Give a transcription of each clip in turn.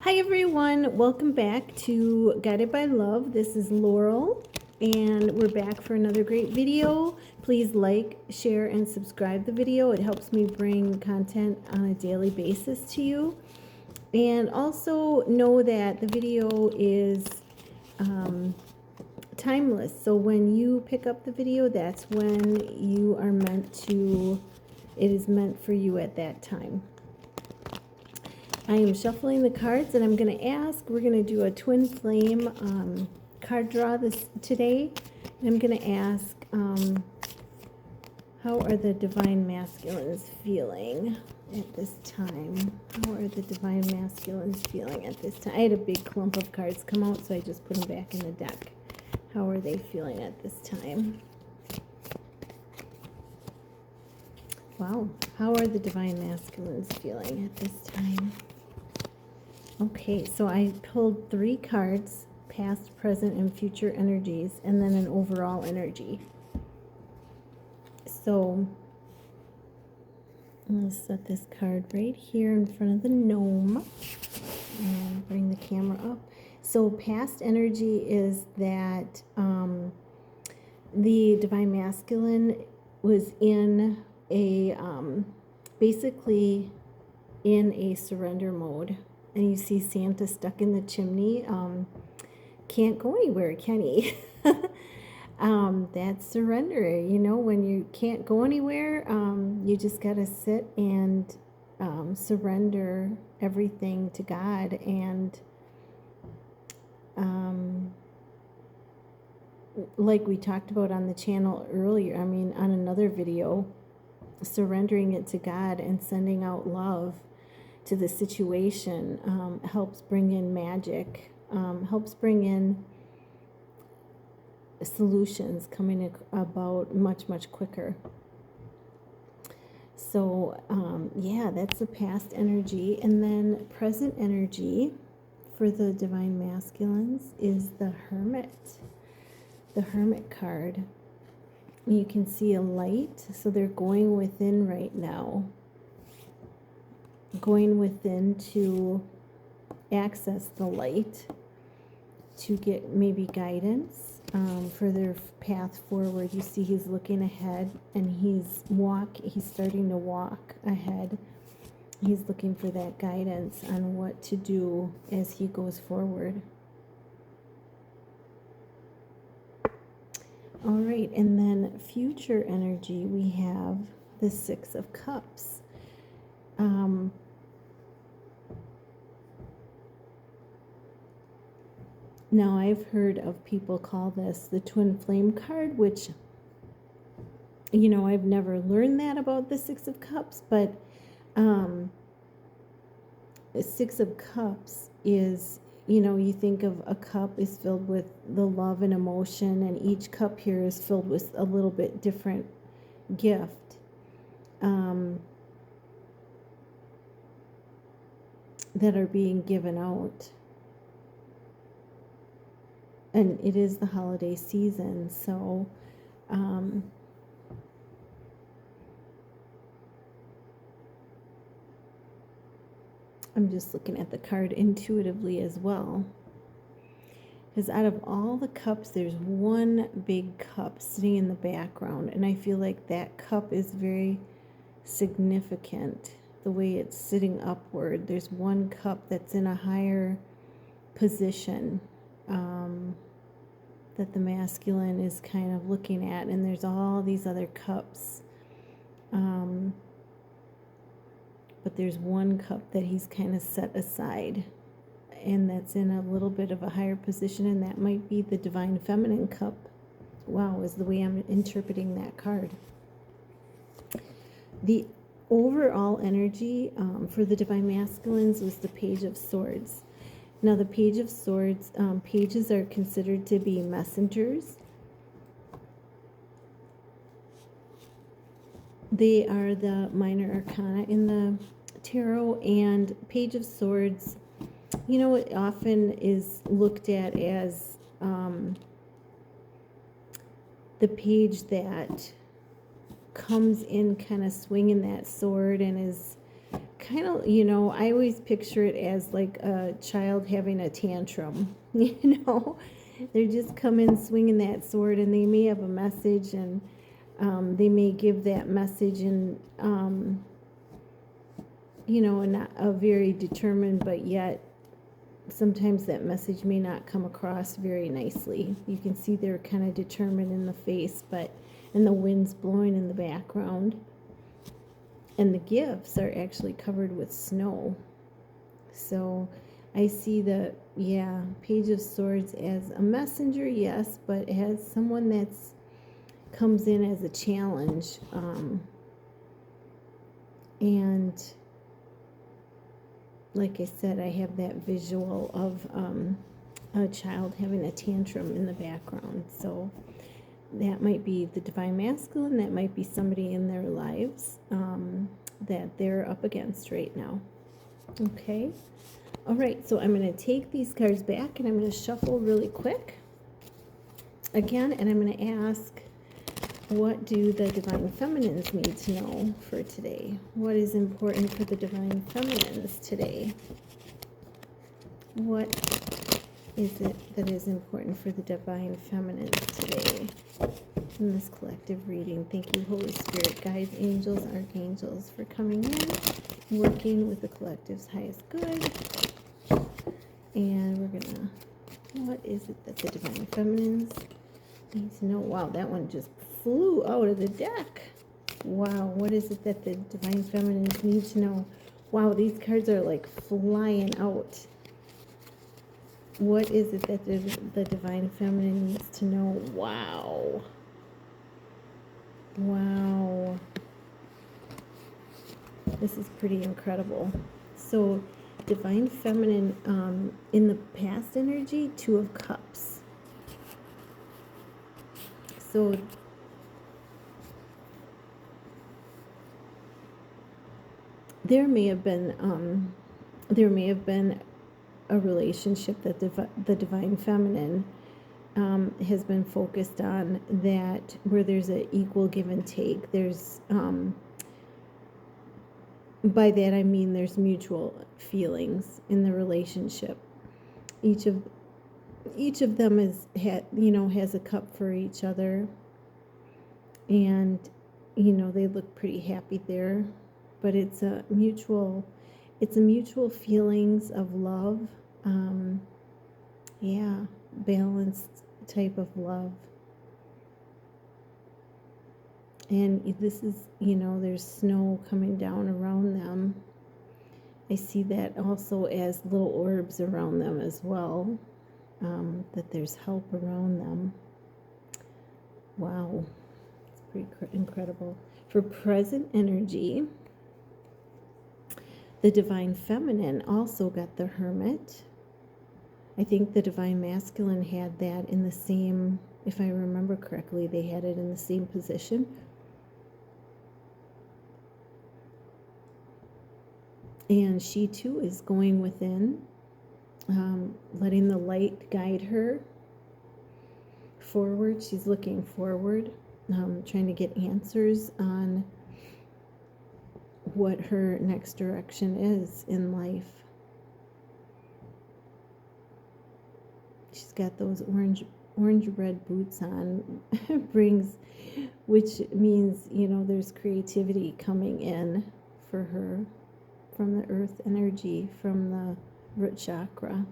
Hi everyone, welcome back to Guided by Love. This is Laurel and we're back for another great video. Please like, share, and subscribe the video. It helps me bring content on a daily basis to you. And also know that the video is timeless. So when you pick up the video, that's when you are it is meant for you at that time. I am shuffling the cards and I'm going to ask, we're going to do a twin flame card draw today. And I'm going to ask, how are the divine masculines feeling at this time? How are the divine masculines feeling at this time? I had a big clump of cards come out, so I just put them back in the deck. How are they feeling at this time? Wow. How are the divine masculines feeling at this time? Okay, so I pulled 3 cards, past, present, and future energies, and then an overall energy. So I'm going to set this card right here in front of the gnome and bring the camera up. So past energy is that the divine masculine was in a, basically in a surrender mode. And you see Santa stuck in the chimney. Can't go anywhere, can he? That's surrender. You know, when you can't go anywhere, you just got to sit and surrender everything to God. And like we talked about on the channel earlier, I mean, on another video, surrendering it to God and sending out love to the situation helps bring in magic, helps bring in solutions coming about much quicker. So yeah, that's the past energy. And then present energy for the divine masculines is the Hermit card. You can see a light, so they're going within right now, going within to access the light, to get maybe guidance for their path forward. You see he's looking ahead and he's starting to walk ahead. He's looking for that guidance on what to do as he goes forward. All right, and then future energy, we have the 6 of Cups. Now, I've heard of people call this the twin flame card, which, you know, I've never learned that about the 6 of Cups, but the 6 of Cups is, you know, you think of a cup is filled with the love and emotion, and each cup here is filled with a little bit different gift. That are being given out. And it is the holiday season, so I'm just looking at the card intuitively as well. Because out of all the cups, there's one big cup sitting in the background, and I feel like that cup is very significant. The way it's sitting upward, there's one cup that's in a higher position that the masculine is kind of looking at, and there's all these other cups, but there's one cup that he's kind of set aside, and that's in a little bit of a higher position, and that might be the divine feminine cup. Wow, is the way I'm interpreting that card. The overall energy for the divine masculines was the Page of Swords. Now, the Page of Swords, pages are considered to be messengers. They are the minor arcana in the tarot, and Page of Swords, you know, it often is looked at as the page that comes in kind of swinging that sword and is kind of, you know, I always picture it as like a child having a tantrum, you know. They're just coming swinging that sword, and they may have a message, and they may give that message in, you know, not a very determined, but yet sometimes that message may not come across very nicely. You can see they're kind of determined in the face, and the wind's blowing in the background. And the gifts are actually covered with snow. So I see the, Page of Swords as a messenger, yes, but as someone that's comes in as a challenge. And like I said, I have that visual of a child having a tantrum in the background. So that might be the Divine Masculine. That might be somebody in their lives that they're up against right now. Okay. All right. So I'm going to take these cards back, and I'm going to shuffle really quick again, and I'm going to ask, what do the Divine Feminines need to know for today? What is important for the Divine Feminines today? What is it that is important for the Divine Feminines today in this collective reading? Thank you, Holy Spirit, guides, angels, archangels, for coming in, working with the collective's highest good. And we're gonna, what is it that the Divine Feminines need to know? Wow, that one just flew out of the deck. Wow, what is it that the Divine Feminines need to know? Wow, these cards are like flying out. What is it that the Divine Feminine needs to know? Wow. Wow. This is pretty incredible. So, Divine Feminine, in the past energy, Two of Cups. So, there may have been a relationship that the Divine Feminine has been focused on, that where there's an equal give and take. There's by that I mean there's mutual feelings in the relationship. Each of them has a cup for each other, and they look pretty happy there, but it's a mutual feelings of love. Balanced type of love. And this is, there's snow coming down around them. I see that also as little orbs around them as well, that there's help around them. Wow, it's pretty incredible. For present energy, the Divine Feminine also got the Hermit. I think the Divine Masculine had that in the same, if I remember correctly, they had it in the same position. And she too is going within, letting the light guide her forward. She's looking forward, trying to get answers on what her next direction is in life. She's got those orange red boots on, which means, there's creativity coming in for her from the earth energy, from the root chakra.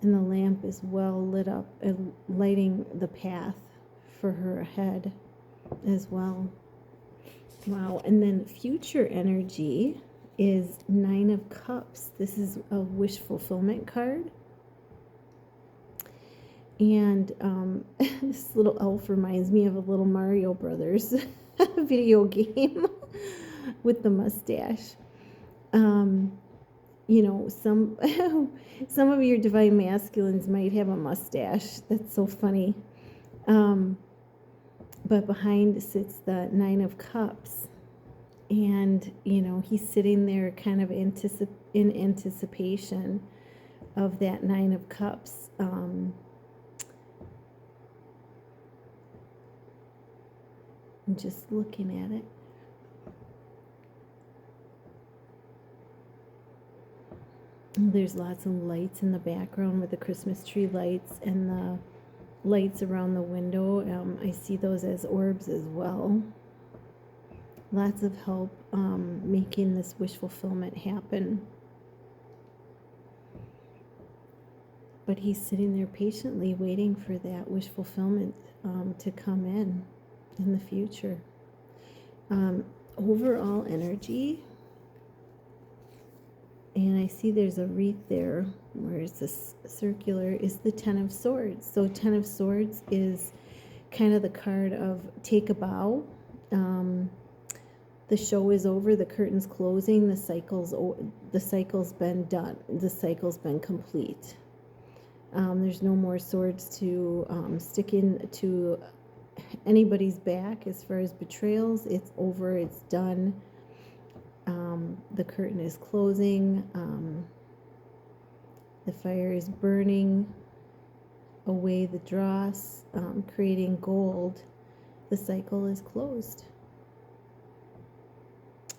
And the lamp is well lit up and lighting the path for her ahead as well. Wow. And then future energy is Nine of Cups. This is a wish fulfillment card. And this little elf reminds me of a little Mario Brothers video game with the mustache. Some of your Divine Masculines might have a mustache. That's so funny. But behind sits the Nine of Cups. And, he's sitting there kind of in anticipation of that Nine of Cups. I'm just looking at it. There's lots of lights in the background with the Christmas tree lights and the lights around the window. I see those as orbs as well. Lots of help making this wish fulfillment happen. But he's sitting there patiently waiting for that wish fulfillment to come in the future. Overall energy, and I see there's a wreath there where it's this circular, is the Ten of Swords. So Ten of Swords is kind of the card of take a bow. The show is over, the curtain's closing, the cycle's been done, the cycle's been complete. There's no more swords to stick into anybody's back as far as betrayals. It's over, it's done. The curtain is closing. The fire is burning away the dross, creating gold. The cycle is closed.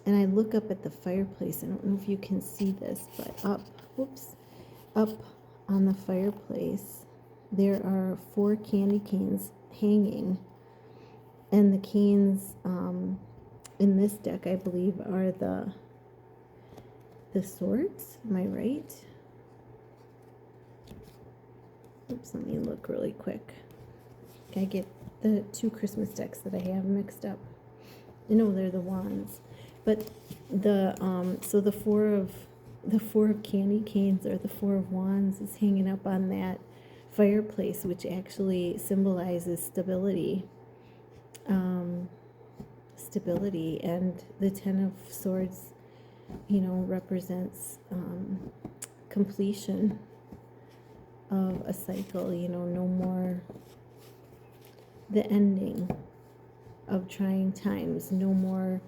And I look up at the fireplace. I don't know if you can see this, but up on the fireplace, there are 4 candy canes hanging. And the canes in this deck, I believe, are the swords. Am I right? Oops, let me look really quick. I get the 2 Christmas decks that I have mixed up. No, they're the wands. But so the four of candy canes, or the 4 of wands, is hanging up on that fireplace, which actually symbolizes stability. And the Ten of Swords, represents completion of a cycle. No more the ending of trying times, no more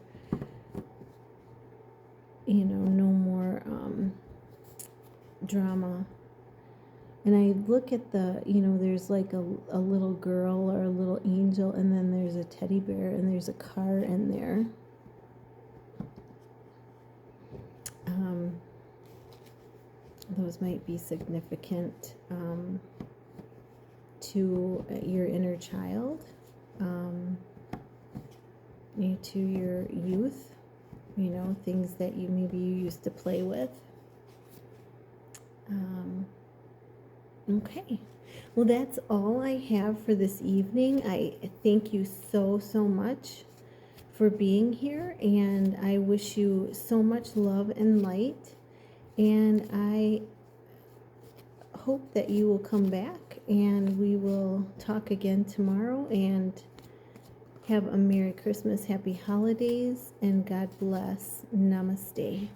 drama. And I look at there's like a little girl or a little angel, and then there's a teddy bear, and there's a car in there. Those might be significant to your inner child, to your youth, things that you used to play with. Okay, well, that's all I have for this evening. I thank you so much for being here, and I wish you so much love and light, and I hope that you will come back, and we will talk again tomorrow, and have a Merry Christmas, Happy Holidays, and God bless. Namaste.